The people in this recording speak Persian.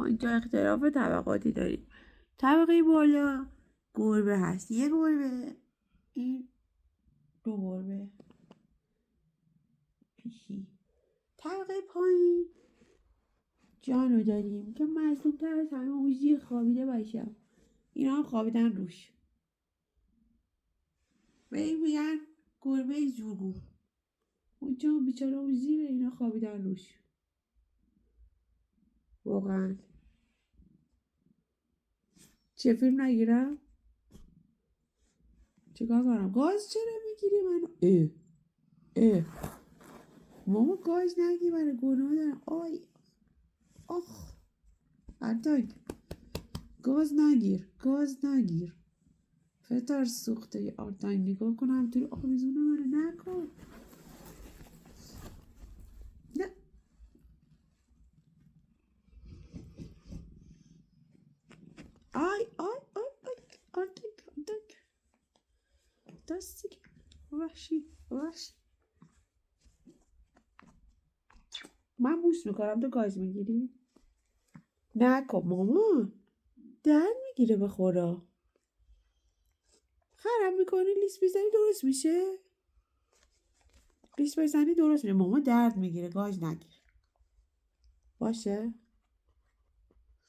اینجا اختلاف طبقاتی داریم. طبقه بالا گربه هست، یه گربه، این دو گربه پیشی. طبقه پایین جانو داریم که مظلوم تر از همه اون زیر خوابیده باشم. اینا هم خوابیدن روش. به این میگن گربه زورگو. اونجا بیچاره اون زیر، اینا خوابیدن روش. واقعا چه فیلم نگیرم؟ چیکار کنم؟ گاز چرا میگیری منو؟ اه ماما گاز نگیر، برای گناه دارم. آی آخ اتاک، گاز نگیر فتر سوخته آرتای نگاه کنم همطوری آویزونه منو نکن. نه آی آرتاک دستی که وحشی من بوس میکنم، تو گاز میگیری؟ نکن ماما، درد میگیره به خورا. خرم میکنی لیس بزنی درست میشه؟ لیس بزنی درست میشه. ماما درد میگیره، گاز نگیر باشه.